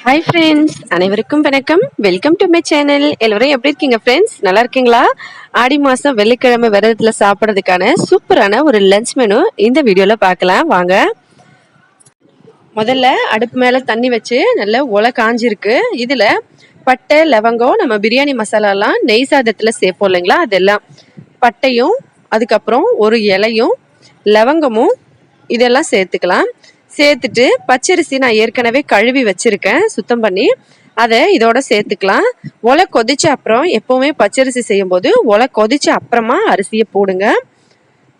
Hi friends, அனைவருக்கும் வணக்கம். Welcome to my channel. எல்லாரும் எப்படி இருக்கீங்க ஃப்ரெண்ட்ஸ்? நல்லா இருக்கீங்களா? ஆடி மாசம் வெள்ளிக்கிழமை விரதத்துல சாப்பிட்றதுக்கான சூப்பரான ஒரு லஞ்ச் மெனு இந்த வீடியோல பார்க்கலாம் வாங்க. முதல்ல அடுப்பு மேல தண்ணி வச்சு நல்ல ஒலை காஞ்சிருக்கு. இதுல பட்டை, லவங்கம், நம்ம பிரியாணி மசாலாலாம் நெய் சாதத்துல சேர்ப்போம் இல்லைங்களா, அதெல்லாம் பட்டையும் அதுக்கப்புறம் ஒரு இலையும் லவங்கமும் இதெல்லாம் சேர்த்துக்கலாம். சேர்த்துட்டு பச்சரிசி நான் ஏற்கனவே கழுவி வச்சிருக்கேன் சுத்தம் பண்ணி, அதை இதோட சேர்த்துக்கலாம். ஒலை கொதிச்ச அப்புறம் எப்பவுமே பச்சரிசி செய்யும் போது ஒலை கொதிச்ச அப்புறமா அரிசியை போடுங்க.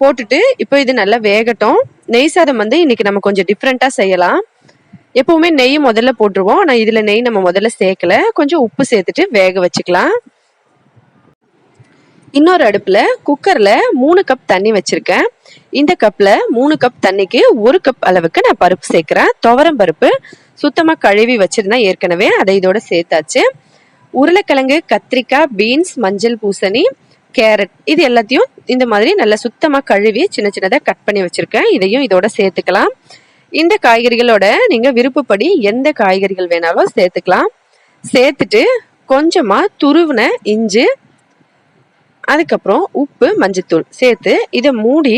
போட்டுட்டு இப்போ இது நல்லா வேகட்டும். நெய் சாதம் இன்னைக்கு நம்ம கொஞ்சம் டிஃப்ரெண்டா செய்யலாம். எப்பவுமே நெய் முதல்ல போட்டுருவோம், ஆனால் இதுல நெய் நம்ம முதல்ல சேர்க்கல. கொஞ்சம் உப்பு சேர்த்துட்டு வேக வச்சுக்கலாம். இன்னொரு அடுப்புல குக்கர்ல 3 கப் தண்ணி வச்சிருக்கேன். இந்த கப்ல 3 கப் தண்ணிக்கு 1 கப் அளவுக்கு நான் பருப்பு சேர்க்கிறேன். துவரம் பருப்பு சுத்தமா கழுவி வச்சிருந்தேன் ஏற்கனவே, அதை இதோட சேர்த்தாச்சு. உருளைக்கிழங்கு, கத்திரிக்காய், பீன்ஸ், மஞ்சள் பூசணி, கேரட் இது எல்லாத்தையும் இந்த மாதிரி நல்லா சுத்தமா கழுவி சின்ன சின்னதா கட் பண்ணி வச்சிருக்கேன். இதையும் இதோட சேர்த்துக்கலாம். இந்த காய்கறிகளோட நீங்க விருப்பப்படி எந்த காய்கறிகள் வேணாலும் சேர்த்துக்கலாம். சேர்த்துட்டு கொஞ்சமா துருவின இஞ்சி, அதுக்கப்புறம் உப்பு, மஞ்சத்தூள் சேர்த்து இதை மூடி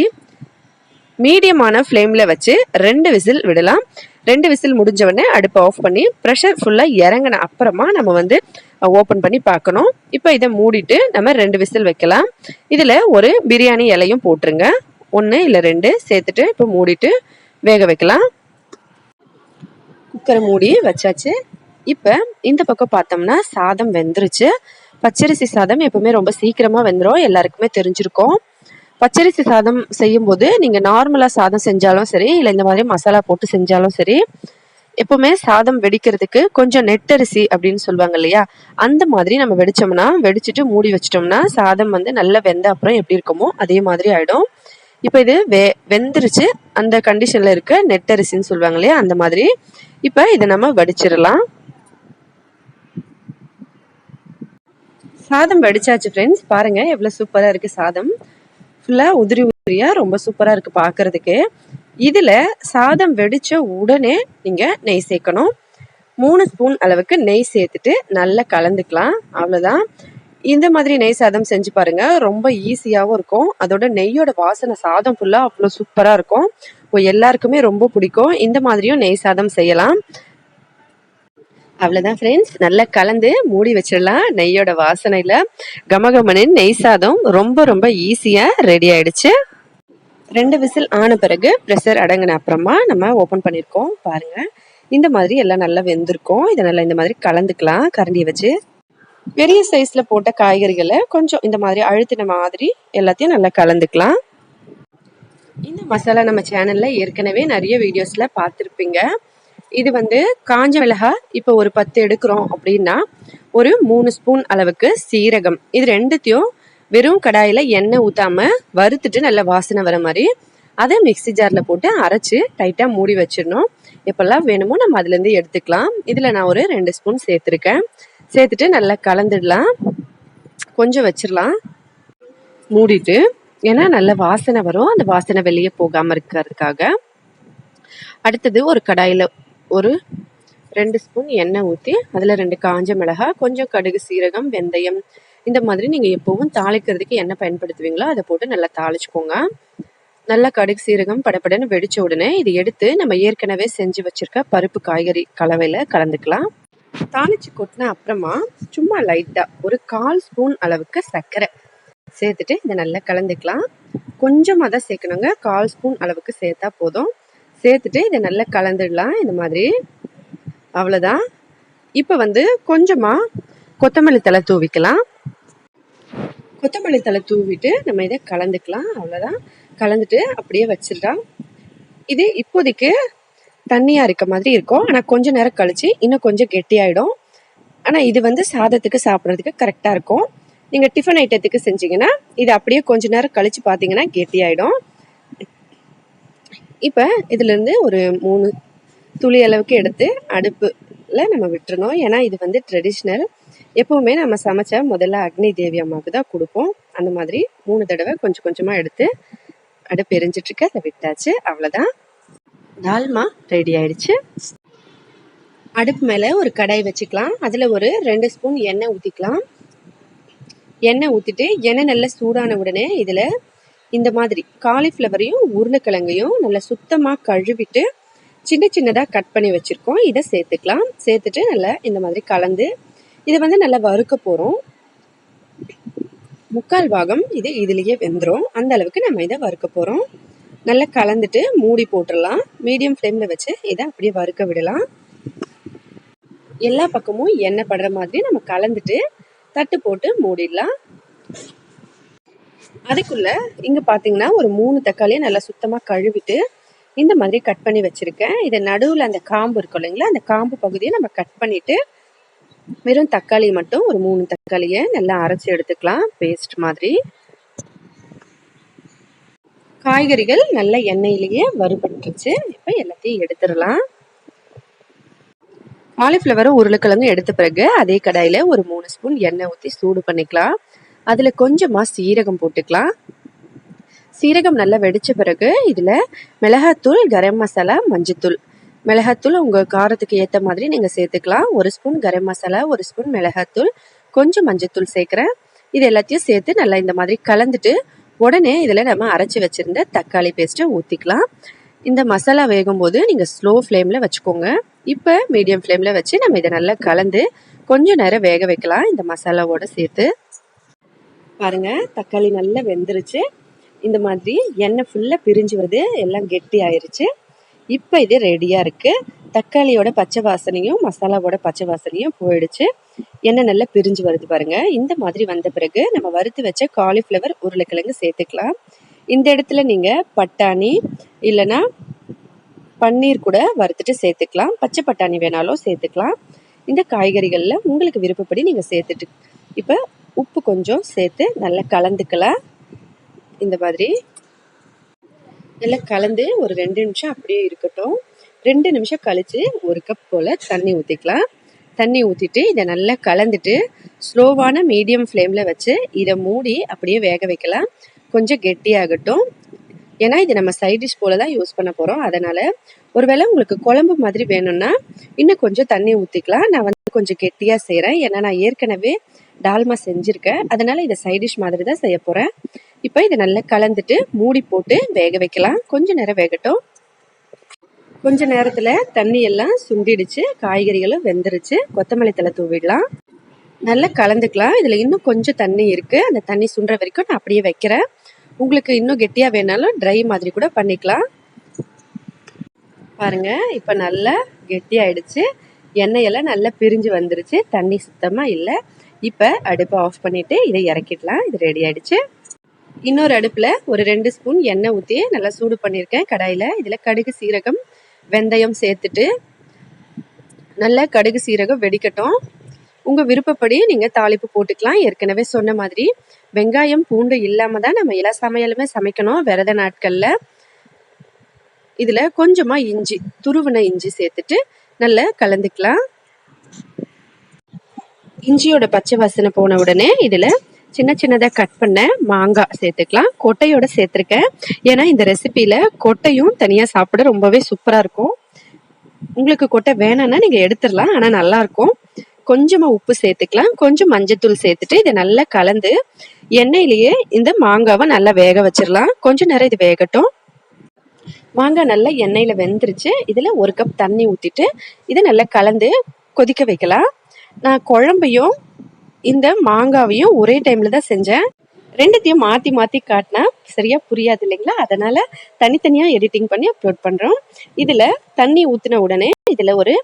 மீடியமான ஃப்ளேம்ல வச்சு 2 விசில் விடலாம். 2 விசில் முடிஞ்ச உடனே அடுப்பை ஆஃப் பண்ணி ப்ரெஷர் ஃபுல்லா இறங்கின அப்புறமா நம்ம ஓப்பன் பண்ணி பார்க்கணும். இப்போ இதை மூடிட்டு நம்ம 2 விசில் வைக்கலாம். இதுல ஒரு பிரியாணி இலையும் போட்டுருங்க, 1 இல்லை 2 சேர்த்துட்டு இப்போ மூடிட்டு வேக வைக்கலாம். குக்கரை மூடி வச்சாச்சு. இப்போ இந்த பக்கம் பார்த்தோம்னா சாதம் வெந்துருச்சு. பச்சரிசி சாதம் எப்பவுமே ரொம்ப சீக்கிரமா வெந்துடும், எல்லாருக்குமே தெரிஞ்சிருக்கும். பச்சரிசி சாதம் செய்யும் போது நீங்க நார்மலா சாதம் செஞ்சாலும் சரி, இல்லை இந்த மாதிரி மசாலா போட்டு செஞ்சாலும் சரி, எப்பவுமே சாதம் வெடிக்கிறதுக்கு கொஞ்சம் நெட்டரிசி அப்படின்னு சொல்லுவாங்க இல்லையா, அந்த மாதிரி நம்ம வெடிச்சிட்டு மூடி வச்சிட்டோம்னா சாதம் நல்லா வெந்த அப்புறம் எப்படி இருக்குமோ அதே மாதிரி ஆயிடும். இப்போ இது வெந்துருச்சு, அந்த கண்டிஷன்ல இருக்க நெட்டரிசின்னு சொல்லுவாங்க இல்லையா, அந்த மாதிரி. இப்போ இதை நம்ம வடிச்சிடலாம். சாதம் வடிச்சாச்சு ஃப்ரெண்ட்ஸ், பாருங்க எவ்வளவு சூப்பரா இருக்கு. சாதம் ஃபுல்லா உதிரி உதிரியா ரொம்ப சூப்பரா இருக்கு பார்க்கறதுக்கு. இதுல சாதம் வெடிச்ச உடனே நீங்க நெய் சேர்க்கணும். 3 ஸ்பூன் அளவுக்கு நெய் சேர்த்துட்டு நல்லா கலந்துக்கலாம். அவ்வளவுதான். இந்த மாதிரி நெய் சாதம் செஞ்சு பாருங்க, ரொம்ப ஈஸியாவும் இருக்கும். அதோட நெய்யோட வாசனை சாதம் ஃபுல்லா அவ்வளவு சூப்பரா இருக்கும். எல்லாருக்குமே ரொம்ப பிடிக்கும். இந்த மாதிரியும் நெய் சாதம் செய்யலாம். அவ்வளவுதான் ஃப்ரெண்ட்ஸ், நல்லா கலந்து மூடி வச்சிடலாம். நெய்யோட வாசனையில கமகமனின் நெய் சாதம் ரொம்ப ரொம்ப ஈஸியா ரெடி ஆயிடுச்சு. 2 விசில் ஆன பிறகு ப்ரெஷர் அடங்கின அப்புறமா நம்ம ஓபன் பண்ணிருக்கோம். பாருங்க இந்த மாதிரி எல்லாம் நல்லா வெந்திருக்கும். இதை நல்லா இந்த மாதிரி கலந்துக்கலாம் கரண்டியை வச்சு. பெரிய சைஸ்ல போட்ட காய்கறிகளை கொஞ்சம் இந்த மாதிரி அழுத்தின மாதிரி எல்லாத்தையும் நல்லா கலந்துக்கலாம். இந்த மசாலா நம்ம சேனல்ல ஏற்கனவே நிறைய வீடியோஸ்ல பார்த்துருப்பீங்க. இது காஞ்ச மிளகாய் இப்போ ஒரு 10 எடுக்கிறோம் அப்படின்னா ஒரு 3 ஸ்பூன் அளவுக்கு சீரகம், இது ரெண்டுத்தையும் வெறும் கடாயில எண்ணெய் ஊத்தாம வறுத்துட்டு நல்ல வாசனை வர மாதிரி அதை மிக்சி ஜார்ல போட்டு அரைச்சு டைட்டா மூடி வச்சிடணும். எப்பெல்லாம் வேணுமோ நம்ம அதுல இருந்து எடுத்துக்கலாம். இதுல நான் ஒரு 2 ஸ்பூன் சேர்த்துருக்கேன். சேர்த்துட்டு நல்லா கலந்துடலாம். கொஞ்சம் வச்சிடலாம் மூடிட்டு, ஏன்னா நல்ல வாசனை வரும், அந்த வாசனை வெளியே போகாம இருக்கிறதுக்காக. அடுத்தது ஒரு கடாயில ஒரு 2 ஸ்பூன் எண்ணெய் ஊற்றி அதில் 2 காஞ்ச மிளகாய், கொஞ்சம் கடுகு, சீரகம், வெந்தயம், இந்த மாதிரி நீங்கள் எப்பவும் தாளிக்கிறதுக்கு என்ன பயன்படுத்துவீங்களோ அதை போட்டு நல்லா தாளிச்சுக்கோங்க. நல்லா கடுகு சீரகம் படப்படன்னு வெடிச்ச உடனே இது எடுத்து நம்ம ஏற்கனவே செஞ்சு வச்சிருக்க பருப்பு காய்கறி கலவையில் கலந்துக்கலாம். தாளிச்சு கொட்டின அப்புறமா சும்மா லைட்டாக ஒரு 1/4 ஸ்பூன் அளவுக்கு சர்க்கரை சேர்த்துட்டு இதை நல்லா கலந்துக்கலாம். கொஞ்சமாக தான் சேர்க்கணுங்க, 1/4 ஸ்பூன் அளவுக்கு சேர்த்தா போதும். சேர்த்துட்டு இதை நல்லா கலந்துடலாம் இந்த மாதிரி. அவ்வளோதான். இப்போ கொஞ்சமா கொத்தமல்லி தழை தூவிக்கலாம். கொத்தமல்லி தழை தூவிட்டு நம்ம இதை கலந்துக்கலாம். அவ்வளோதான். கலந்துட்டு அப்படியே வச்சிடலாம். இது இப்போதைக்கு தண்ணியா இருக்க மாதிரி இருக்கும், ஆனால் கொஞ்ச நேரம் கழிச்சு இன்னும் கொஞ்சம் கெட்டியாயிடும். ஆனால் இது சாதத்துக்கு சாப்பிட்றதுக்கு கரெக்டாக இருக்கும். நீங்கள் டிஃபன் ஐட்டத்துக்கு செஞ்சீங்கன்னா இது அப்படியே கொஞ்ச நேரம் கழிச்சு பார்த்தீங்கன்னா கெட்டியாயிடும். இப்போ இதுல இருந்து ஒரு 3 துளி அளவுக்கு எடுத்து அடுப்புல நம்ம விட்டுறணும். ஏன்னா இது ட்ரெடிஷ்னல். எப்பவுமே நம்ம சமைச்சா முதல்ல அக்னி தேவி அம்மாவுக்கு தான் கொடுப்போம். அந்த மாதிரி 3 தடவை கொஞ்சம் கொஞ்சமா எடுத்து அடுப்பு எரிஞ்சிட்டு இருக்க அதை விட்டாச்சு. அவ்வளவுதான், டால்மா ரெடி ஆயிடுச்சு. அடுப்பு மேலே ஒரு கடாய் வச்சுக்கலாம். அதில் ஒரு 2 ஸ்பூன் எண்ணெய் ஊற்றிக்கலாம். எண்ணெய் ஊற்றிட்டு எண்ணெய் நல்லா சூடான உடனே இதில் இந்த மாதிரி காலிஃப்ளவரையும் உருளைக்கிழங்கையும் நல்லா சுத்தமாக கழுவிட்டு சின்ன சின்னதாக கட் பண்ணி வச்சுருக்கோம். இதை சேர்த்துக்கலாம். சேர்த்துட்டு நல்லா இந்த மாதிரி கலந்து இதை நல்லா வறுக்க போகிறோம். 3/4 பாகம் இது இதுலேயே வெந்துடும். அந்த அளவுக்கு நம்ம இதை வறுக்க போகிறோம். நல்லா கலந்துட்டு மூடி போட்டுடலாம். மீடியம் ஃப்ளேமில் வச்சு இதை அப்படியே வறுக்க விடலாம். எல்லா பக்கமும் எண்ணெய் படுற மாதிரி நம்ம கலந்துட்டு தட்டு போட்டு மூடிடலாம். அதுக்குள்ள இங்க பாத்தீங்கன்னா ஒரு 3 தக்காளியை நல்லா சுத்தமா கழுவிட்டு இந்த மாதிரி கட் பண்ணி வச்சிருக்கேன். இதை நடுவில் அந்த காம்பு இருக்கும் இல்லைங்களா, அந்த காம்பு பகுதியை நம்ம கட் பண்ணிட்டு வெறும் தக்காளி மட்டும் ஒரு 3 தக்காளியை நல்லா அரைச்சி எடுத்துக்கலாம் பேஸ்ட் மாதிரி. காய்கறிகள் நல்ல எண்ணெயிலேயே வறுபட்டுருச்சு. இப்போ எல்லாத்தையும் எடுத்துடலாம். காலிஃப்ளவரும் உருளைக்கிழங்கும் எடுத்த பிறகு அதே கடாயில ஒரு 3 ஸ்பூன் எண்ணெய் ஊற்றி சூடு பண்ணிக்கலாம். அதுல கொஞ்சமா சீரகம் போட்டுக்கலாம். சீரகம் நல்லா வெடிச்ச பிறகு இதுல மிளகாத்தூள், கரம் மசாலா, மஞ்சத்தூள். மிளகாத்தூள் உங்க காரத்துக்கு ஏற்ற மாதிரி நீங்க சேர்த்துக்கலாம். 1 ஸ்பூன் கரம் மசாலா, 1 ஸ்பூன் மிளகாத்தூள், கொஞ்சம் மஞ்சத்தூள் சேர்க்குறேன். இது எல்லாத்தையும் சேர்த்து நல்லா இந்த மாதிரி கலந்துட்டு உடனே இதுல நம்ம அரைச்சி வச்சிருந்த தக்காளி பேஸ்ட்டை ஊற்றிக்கலாம். இந்த மசாலா வேகும் போது நீங்க ஸ்லோ ஃப்ளேம்ல வச்சுக்கோங்க. இப்போ மீடியம் ஃப்ளேம்ல வச்சு நம்ம இதை நல்லா கலந்து கொஞ்சம் நேரம் வேக வைக்கலாம். இந்த மசாலாவோட சேர்த்து பாருங்க, தக்காளி நல்லா வெந்துருச்சு. இந்த மாதிரி எண்ணெய் ஃபுல்லாக பிரிஞ்சு வருது, எல்லாம் கெட்டி ஆயிருச்சு. இப்போ இது ரெடியாக இருக்கு. தக்காளியோட பச்சை வாசனையும் மசாலாவோட பச்சை வாசனையும் போயிடுச்சு. எண்ணெய் நல்லா பிரிஞ்சு வருது பாருங்க. இந்த மாதிரி வந்த பிறகு நம்ம வறுத்து வச்ச காலிஃப்ளவர், உருளைக்கிழங்கு சேர்த்துக்கலாம். இந்த இடத்துல நீங்க பட்டாணி இல்லைன்னா பன்னீர் கூட வறுத்துட்டு சேர்த்துக்கலாம். பச்சை பட்டாணி வேணாலும் சேர்த்துக்கலாம். இந்த காய்கறிகள்ல உங்களுக்கு விருப்பப்படி நீங்க சேர்த்துட்டு இப்போ உப்பு கொஞ்சம் சேர்த்து நல்லா கலந்துக்கலாம். இந்த மாதிரி நல்லா கலந்து ஒரு 2 நிமிஷம் அப்படியே இருக்கட்டும். 2 நிமிஷம் கழிச்சு 1 கப் போல தண்ணி ஊற்றிக்கலாம். தண்ணி ஊற்றிட்டு இதை நல்லா கலந்துட்டு ஸ்லோவான மீடியம் ஃப்ளேமில் வச்சு இதை மூடி அப்படியே வேக வைக்கலாம். கொஞ்சம் கெட்டியாகட்டும். ஏன்னா இது நம்ம சைட் டிஷ் போல தான் யூஸ் பண்ண போகிறோம். அதனால் ஒருவேளை உங்களுக்கு குழம்பு மாதிரி வேணும்னா இன்னும் கொஞ்சம் தண்ணி ஊற்றிக்கலாம். நான் கொஞ்சம் கெட்டியாக செய்கிறேன். ஏன்னா நான் ஏற்கனவே டால்மா செஞ்சுருக்கேன். அதனால் இதை சைட் டிஷ் மாதிரி தான் செய்ய போகிறேன். இப்போ இதை நல்லா கலந்துட்டு மூடி போட்டு வேக வைக்கலாம். கொஞ்சம் நேரம் வேகட்டும். கொஞ்ச நேரத்தில் தண்ணி எல்லாம் சுண்டிடுச்சு, காய்கறிகளும் வெந்துருச்சு. கொத்தமல்லி தழை தூவிடலாம். நல்லா கலந்துக்கலாம். இதில் இன்னும் கொஞ்சம் தண்ணி இருக்குது. அந்த தண்ணி சுண்டுற வரைக்கும் நான் அப்படியே வைக்கிறேன். உங்களுக்கு இன்னும் கெட்டியாக வேணாலும் ட்ரை மாதிரி கூட பண்ணிக்கலாம். பாருங்க, இப்போ நல்லா கெட்டியாயிடுச்சு. எண்ணெயெல்லாம் நல்லா பிரிஞ்சு வந்துருச்சு. தண்ணி சுத்தமாக இல்லை. இப்போ அடுப்பை ஆஃப் பண்ணிவிட்டு இதை இறக்கிடலாம். இது ரெடி ஆயிடுச்சு. இன்னொரு அடுப்பில் ஒரு 2 ஸ்பூன் எண்ணெய் ஊற்றி நல்லா சூடு பண்ணியிருக்கேன் கடாயில். இதில் கடுகு, சீரகம், வெந்தயம் சேர்த்துட்டு நல்லா கடுகு சீரகம் வெடிக்கட்டும். உங்கள் விருப்பப்படி நீங்கள் தாளிப்பு போட்டுக்கலாம். ஏற்கனவே சொன்ன மாதிரி வெங்காயம், பூண்டு இல்லாமல் தான் நம்ம எல்லா சமையலுமே சமைக்கணும் விரத நாட்களில். இதில் கொஞ்சமாக இஞ்சி, துருவின இஞ்சி சேர்த்துட்டு நல்லா கலந்துக்கலாம். இஞ்சியோட பச்சை வாசனை போன உடனே இதில் சின்ன சின்னதாக கட் பண்ண மாங்காய் சேர்த்துக்கலாம். கொட்டையோட சேர்த்துருக்கேன். ஏன்னா இந்த ரெசிபியில் கொட்டையும் தனியாக சாப்பிட ரொம்பவே சூப்பராக இருக்கும். உங்களுக்கு கொட்டை வேணும்னா நீங்கள் எடுத்துடலாம், ஆனால் நல்லாயிருக்கும். கொஞ்சமாக உப்பு சேர்த்துக்கலாம். கொஞ்சம் மஞ்சத்தூள் சேர்த்துட்டு இதை நல்லா கலந்து எண்ணெயிலேயே இந்த மாங்காவை நல்லா வேக வச்சிடலாம். கொஞ்சம் நேரம் இது வேகட்டும். மாங்காய் நல்லா எண்ணெயில் வெந்துருச்சு. இதில் 1 கப் தண்ணி ஊற்றிட்டு இதை நல்லா கலந்து கொதிக்க வைக்கலாம். நான் குழம்பையும் இந்த மாங்காவையும் ஒரே டைமில் தான் செஞ்சேன். ரெண்டுத்தையும் மாற்றி மாற்றி காட்டினா சரியாக புரியாது இல்லைங்களா, அதனால் தனித்தனியாக எடிட்டிங் பண்ணி அப்லோட் பண்ணுறோம். இதில் தண்ணி ஊற்றின உடனே இதில் ஒரு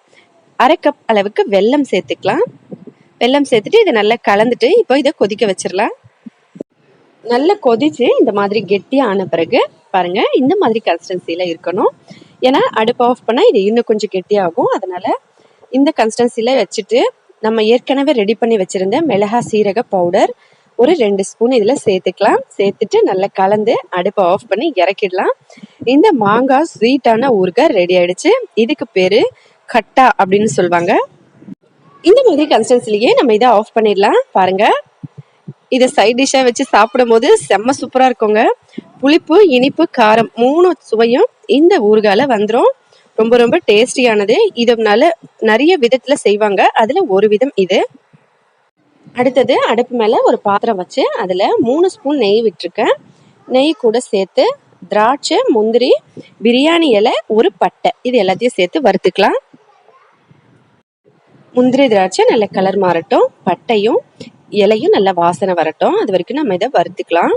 1/2 கப் அளவுக்கு வெல்லம் சேர்த்துக்கலாம். வெல்லம் சேர்த்துட்டு இதை நல்லா கலந்துட்டு இப்போ இதை கொதிக்க வச்சிடலாம். நல்லா கொதிச்சு இந்த மாதிரி கெட்டியாக ஆன பிறகு பாருங்க, இந்த மாதிரி கன்சிஸ்டன்சியில் இருக்கணும். ஏன்னா அடுப்பு ஆஃப் பண்ணால் இது இன்னும் கொஞ்சம் கெட்டியாகும். அதனால் இந்த கன்சிஸ்டன்சியில் வச்சுட்டு நம்ம ஏற்கனவே ரெடி பண்ணி வச்சுருந்த மிளகா சீரக பவுடர் ஒரு 2 ஸ்பூன் இதில் சேர்த்துக்கலாம். சேர்த்துட்டு நல்லா கலந்து அடுப்பை ஆஃப் பண்ணி இறக்கிடலாம். இந்த மாங்காய் ஸ்வீட்டான ஊறுகாய் ரெடி ஆயிடுச்சு. இதுக்கு பேர் கட்டா அப்படின்னு சொல்லுவாங்க. இந்த மாதிரி கன்சிஸ்டன்சிலேயே நம்ம இதை ஆஃப் பண்ணிடலாம். பாருங்க, இதை சைட் டிஷ்ஷாக வச்சு சாப்பிடும் போது செம்ம சூப்பராக இருக்குங்க. புளிப்பு, இனிப்பு, காரம் 3 சுவையும் இந்த ஊறுகாயில் வந்துடும். ரொம்ப ரொம்ப டேஸ்டியானது. இதனால நிறைய விதத்துல செய்வாங்க, அதுல ஒரு விதம் இது. அடுத்தது அடுப்பு மேல ஒரு பாத்திரம் வச்சு அதுல 3 ஸ்பூன் நெய் விட்டுருக்கேன். நெய் கூட சேர்த்து திராட்சை, முந்திரி, பிரியாணி இலை, ஒரு பட்டை, இது எல்லாத்தையும் சேர்த்து வறுத்துக்கலாம். முந்திரி திராட்சை நல்ல கலர் மாறட்டும், பட்டையும் இலையும் நல்ல வாசனை வரட்டும், அது வரைக்கும் நம்ம இதை வறுத்துக்கலாம்.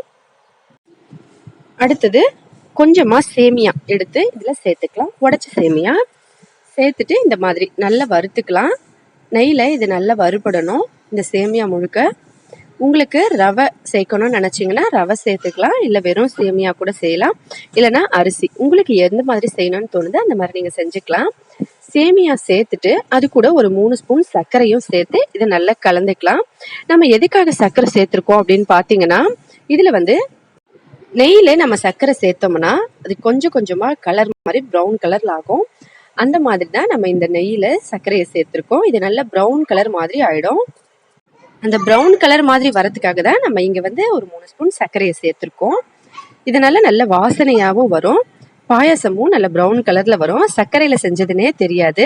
அடுத்தது கொஞ்சமா சேமியா எடுத்து இதுல சேர்த்துக்கலாம். உடைச்ச சேமியா சேர்த்துட்டு இந்த மாதிரி நல்லா வறுத்துக்கலாம். நெய்ல இது நல்லா வறுபடணும் இந்த சேமியா முழுக்க. உங்களுக்கு ரவை சேர்க்கணும்னு நினைச்சீங்கன்னா ரவை சேர்த்துக்கலாம், இல்லை வெறும் சேமியா கூட செய்யலாம், இல்லைன்னா அரிசி, உங்களுக்கு எந்த மாதிரி செய்யணும்னு தோணுதோ அந்த மாதிரி நீங்க செஞ்சுக்கலாம். சேமியா சேர்த்துட்டு அது கூட ஒரு 3 ஸ்பூன் சர்க்கரையும் சேர்த்து இதை நல்லா கலந்துக்கலாம். நம்ம எதுக்காக சர்க்கரை சேர்த்துருக்கோம் அப்படின்னு பார்த்தீங்கன்னா, இதுல நெய்யில நம்ம சர்க்கரை சேர்த்தோம்னா அது கொஞ்சம் கொஞ்சமா கலர் மாதிரி ப்ரௌன் கலர்ல ஆகும். அந்த மாதிரி தான் நம்ம இந்த நெய்யில சர்க்கரையை சேர்த்திருக்கோம். இது நல்ல ப்ரௌன் கலர் மாதிரி ஆயிடும். அந்த ப்ரௌன் கலர் மாதிரி வரதுக்காக தான் நம்ம இங்க ஒரு 3 ஸ்பூன் சர்க்கரையை சேர்த்திருக்கோம். இதனால நல்ல வாசனையாகவும் வரும், பாயாசமும் நல்ல ப்ரௌன் கலர்ல வரும். சர்க்கரையில செஞ்சதுன்னே தெரியாது,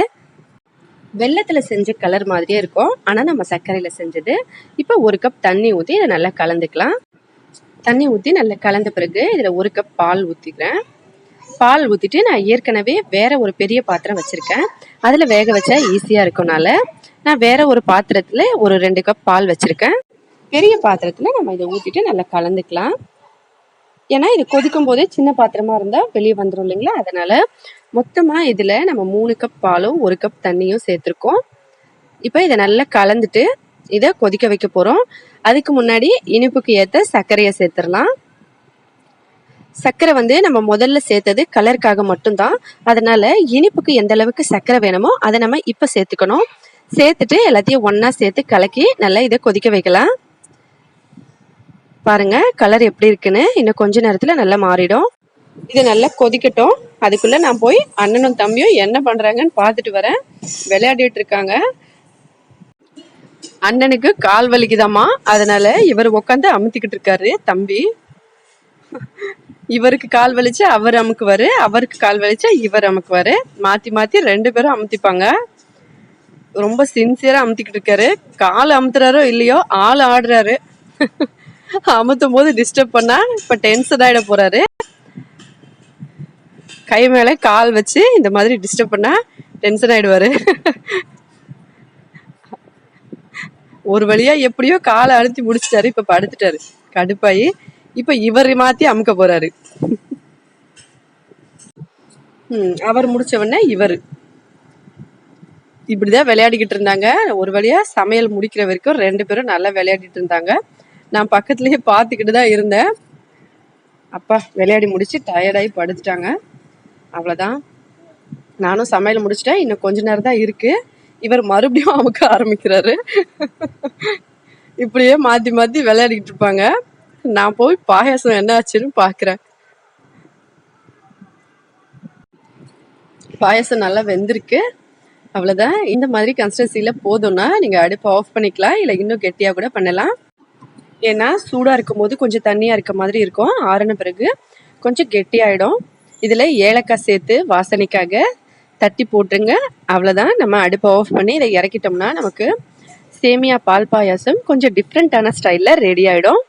வெள்ளத்துல செஞ்ச கலர் மாதிரியே இருக்கும், ஆனா நம்ம சர்க்கரையில செஞ்சது. இப்போ 1 கப் தண்ணி ஊற்றி இதை நல்லா கலந்துக்கலாம். தண்ணி ஊற்றி நல்லா கலந்த பிறகு இதில் 1 கப் பால் ஊற்றிக்கிறேன். பால் ஊற்றிட்டு நான் ஏற்கனவே வேற ஒரு பெரிய பாத்திரம் வச்சுருக்கேன், அதில் வேக வச்சா ஈஸியாக இருக்கனால நான் வேற ஒரு பாத்திரத்தில் ஒரு 2 கப் பால் வச்சுருக்கேன். பெரிய பாத்திரத்தில் நம்ம இதை ஊற்றிட்டு நல்லா கலந்துக்கலாம். ஏன்னா இது கொதிக்கும் போதே சின்ன பாத்திரமா இருந்தால் வெளியே வந்துடும் இல்லைங்களா, அதனால மொத்தமாக இதில் நம்ம 3 கப் பாலும் 1 கப் தண்ணியும் சேர்த்துருக்கோம். இப்போ இதை நல்லா கலந்துட்டு இதை கொதிக்க வைக்க போகிறோம். அதுக்கு முன்னாடி இனிப்புக்கு ஏற்ற சர்க்கரையை சேர்த்துடலாம். சர்க்கரை நம்ம முதல்ல சேர்த்தது கலருக்காக மட்டும்தான், அதனால இனிப்புக்கு எந்த அளவுக்கு சர்க்கரை வேணுமோ அதை நம்ம இப்போ சேர்த்துக்கணும். சேர்த்துட்டு எல்லாத்தையும் ஒன்றா சேர்த்து கலக்கி நல்லா இதை கொதிக்க வைக்கலாம். பாருங்க கலர் எப்படி இருக்குன்னு, இன்னும் கொஞ்ச நேரத்தில் நல்லா மாறிடும். இது நல்லா கொதிக்கட்டும். அதுக்குள்ள நான் போய் அண்ணனும் தம்பியும் என்ன பண்றாங்கன்னு பார்த்துட்டு வரேன். விளையாடிட்டு இருக்காங்க. அண்ணனுக்கு கால் வலிக்குதாமா, அதனால இவர் உட்காந்து அமுத்திக்கிட்டு இருக்காரு. தம்பி இவருக்கு கால் வலிச்சா அவர் அமுக்குவாரு, அவருக்கு கால் வலிச்சா இவர் அமுக்குவாரு, மாத்தி மாத்தி 2 பேரும் அமுத்திப்பாங்க. ரொம்ப சின்சியரா அமுத்திக்கிட்டு இருக்காரு. கால் அமுத்துறாரோ இல்லையோ ஆள் ஆடுறாரு. அமுத்தும் போது டிஸ்டர்ப் பண்ணா இப்ப டென்ஷன் ஆயிட போறாரு. கை மேல கால் வச்சு இந்த மாதிரி டிஸ்டர்ப் பண்ணா டென்ஷன் ஆயிடுவாரு. ஒரு வழியா எப்படியோ காலை அழுத்தி முடிச்சிட்டாரு, இப்ப படுத்துட்டாரு கடுப்பாயி. இப்ப இவர் மாத்தி அமுக்க போறாரு. அவர் முடிச்ச உடனே இவரு இப்படிதான் விளையாடிக்கிட்டு இருந்தாங்க. ஒரு வழியா சமையல் முடிக்கிற வரைக்கும் 2 பேரும் நல்லா விளையாடிட்டு இருந்தாங்க. நான் பக்கத்துலயே பாத்துக்கிட்டு தான் இருந்தேன். அப்பா விளையாடி முடிச்சு டயர்டாகி படுத்துட்டாங்க. அவ்வளவுதான், நானும் சமையல் முடிச்சிட்டேன். இன்னும் கொஞ்ச நேரம் தான் இருக்கு. இவர் மறுபடியும் அமுக்க ஆரம்பிக்கிறாரு. இப்படியே மாத்தி மாத்தி விளையாடிக்கிட்டு இருப்பாங்க. நான் போய் பாயாசம் என்ன ஆச்சுன்னு பாக்குறேன். பாயாசம் நல்லா வெந்திருக்கு. அவ்வளவுதான், இந்த மாதிரி கன்சிஸ்டன்சில போதும்னா நீங்க அடுப்பை ஆஃப் பண்ணிக்கலாம், இல்லை இன்னும் கெட்டியா கூட பண்ணலாம். ஏன்னா சூடா இருக்கும் போது கொஞ்சம் தண்ணியா இருக்க மாதிரி இருக்கும், ஆறின பிறகு கொஞ்சம் கெட்டியாயிடும். இதுல ஏலக்காய் சேர்த்து வாசனைக்காக தட்டி போட்டுருங்க. அவ்வளவுதான், நம்ம அடுப்பை ஆஃப் பண்ணி இதை இறக்கிட்டோம்னா நமக்கு சேமியா பால் பாயாசம் கொஞ்சம் டிஃப்ரெண்டான ஸ்டைல்ல ரெடி ஆயிடும்.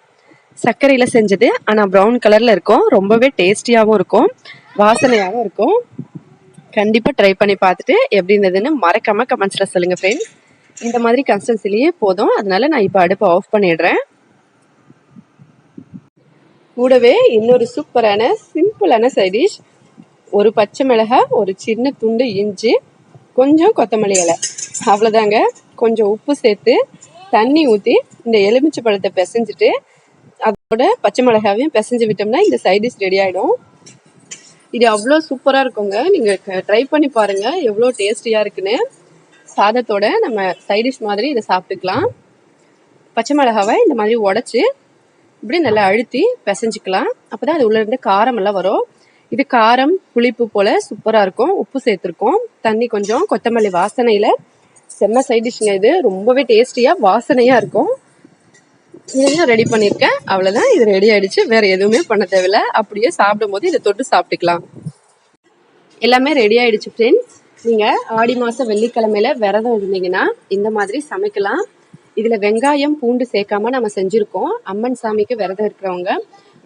சர்க்கரையில செஞ்சது, ஆனா ப்ரௌன் கலர்ல இருக்கும். ரொம்பவே டேஸ்டியாவும் இருக்கும், வாசனையாகவும் இருக்கும். கண்டிப்பா ட்ரை பண்ணி பார்த்துட்டு எப்படி இருந்ததுன்னு மறக்காம கமெண்ட்ஸ்ல சொல்லுங்க ஃப்ரெண்ட்ஸ். இந்த மாதிரி கன்சிஸ்டன்சிலேயே போதும், அதனால நான் இப்போ அடுப்பை ஆஃப் பண்ணிடுறேன். கூடவே இன்னொரு சூப்பரான சிம்பிளான சைட் டிஷ், ஒரு பச்சை மிளகாய், ஒரு சின்ன துண்டு இஞ்சி, கொஞ்சம் கொத்தமல்லி இலை, அவ்வளோதாங்க. கொஞ்சம் உப்பு சேர்த்து தண்ணி ஊற்றி இந்த எலுமிச்சை பழத்தை பிசைஞ்சிட்டு அதோட பச்சை மிளகாவையும் பிசைஞ்சு விட்டோம்னா இந்த சைட் டிஷ் ரெடி ஆகிடும். இது அவ்வளோ சூப்பராக இருக்குங்க, நீங்கள் ட்ரை பண்ணி பாருங்கள் எவ்வளோ டேஸ்டியாக இருக்குன்னு. சாதத்தோட நம்ம சைட் டிஷ் மாதிரி இதை சாப்பிட்டுக்கலாம். பச்சை மிளகாவை இந்த மாதிரி உடச்சி இப்படி நல்லா அழுத்தி பிசைஞ்சிக்கலாம், அப்போ தான் அது உள்ளே இருந்து காரம் எல்லாம் வரும். இது காரம் புளிப்பு போல் சூப்பராக இருக்கும். உப்பு சேர்த்துருக்கோம், தண்ணி கொஞ்சம், கொத்தமல்லி வாசனையில் செம்ம சைட் டிஷ்ங்க. இது ரொம்பவே டேஸ்டியாக வாசனையாக இருக்கும். இதையும் ரெடி பண்ணியிருக்கேன். அவ்வளோதான், இது ரெடி ஆயிடுச்சு. வேற எதுவுமே பண்ண தேவையில்ல, அப்படியே சாப்பிடும் போது இதை தொட்டு சாப்பிட்டுக்கலாம். எல்லாமே ரெடி ஆயிடுச்சு ஃப்ரெண்ட்ஸ். நீங்கள் ஆடி மாதம் வெள்ளிக்கிழமையில விரதம் இருந்தீங்கன்னா இந்த மாதிரி சமைக்கலாம். இதில் வெங்காயம் பூண்டு சேர்க்காம நம்ம செஞ்சுருக்கோம். அம்மன் சாமிக்கு விரதம் இருக்கிறவங்க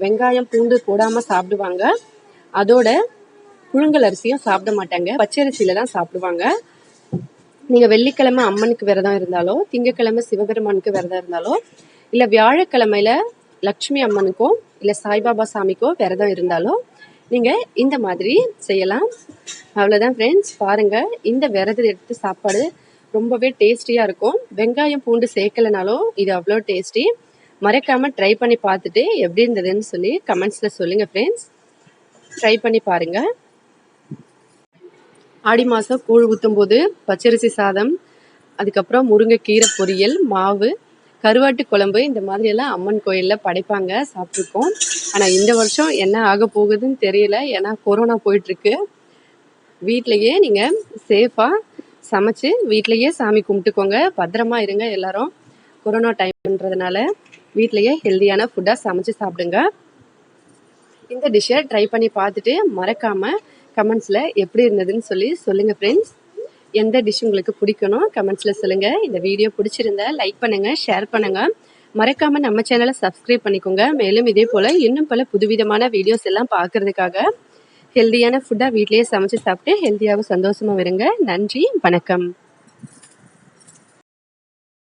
வெங்காயம் பூண்டு போடாமல் சாப்பிடுவாங்க. அதோட புழுங்கல் அரிசியும் சாப்பிட மாட்டாங்க, பச்சரிசியில தான் சாப்பிடுவாங்க. நீங்கள் வெள்ளிக்கிழமை அம்மனுக்கு விரதம் இருந்தாலோ, திங்கக்கிழமை சிவபெருமானுக்கு விரதம் இருந்தாலோ, இல்லை வியாழக்கிழமையில லக்ஷ்மி அம்மனுக்கோ இல்லை சாய்பாபா சாமிக்கோ விரதம் இருந்தாலோ நீங்கள் இந்த மாதிரி செய்யலாம். அவ்வளோதான் ஃப்ரெண்ட்ஸ். பாருங்கள், இந்த விரதம் எடுத்து சாப்பாடு ரொம்பவே டேஸ்டியாக இருக்கும். வெங்காயம் பூண்டு சேர்க்கலைனாலும் இது அவ்வளோ டேஸ்டி. மறக்காமல் ட்ரை பண்ணி பார்த்துட்டு எப்படி இருந்ததுன்னு சொல்லி கமெண்ட்ஸில் சொல்லுங்கள் ஃப்ரெண்ட்ஸ். ட்ரை பண்ணி பாருங்கள். ஆடி மாதம் கூழ் ஊற்றும் போது பச்சரிசி சாதம், அதுக்கப்புறம் முருங்கைக்கீரை பொரியல், மாவு, கருவாட்டு குழம்பு இந்த மாதிரியெல்லாம் அம்மன் கோயிலில் படைப்பாங்க, சாப்பிட்ருக்கோம். ஆனால் இந்த வருஷம் என்ன ஆக போகுதுன்னு தெரியல, ஏன்னா கொரோனா போயிட்டுருக்கு. வீட்டிலையே நீங்கள் சேஃபாக சமைச்சு வீட்டிலையே சாமி கும்பிட்டுக்கோங்க. பத்திரமா இருங்க எல்லாரும். கொரோனா டைம்ன்றதுனால வீட்டிலையே ஹெல்தியான ஃபுட்டாக சமைச்சு சாப்பிடுங்க. இந்த டிஷ்ஷை ட்ரை பண்ணி பார்த்துட்டு மறக்காமல் கமெண்ட்ஸில் எப்படி இருந்ததுன்னு சொல்லி சொல்லுங்கள் ஃப்ரெண்ட்ஸ். எந்த டிஷ் உங்களுக்கு பிடிக்கணும் கமெண்ட்ஸில் சொல்லுங்கள். இந்த வீடியோ பிடிச்சிருந்தா லைக் பண்ணுங்கள், ஷேர் பண்ணுங்கள். மறக்காமல் நம்ம சேனலை சப்ஸ்கிரைப் பண்ணிக்கோங்க. மேலும் இதே போல் இன்னும் பல புதுவிதமான வீடியோஸ் எல்லாம் பார்க்குறதுக்காக ஹெல்தியான ஃபுட்டாக வீட்டிலேயே சமைச்சு சாப்பிட்டு ஹெல்த்தியாகவும் சந்தோஷமாக இருங்க. நன்றி, வணக்கம்.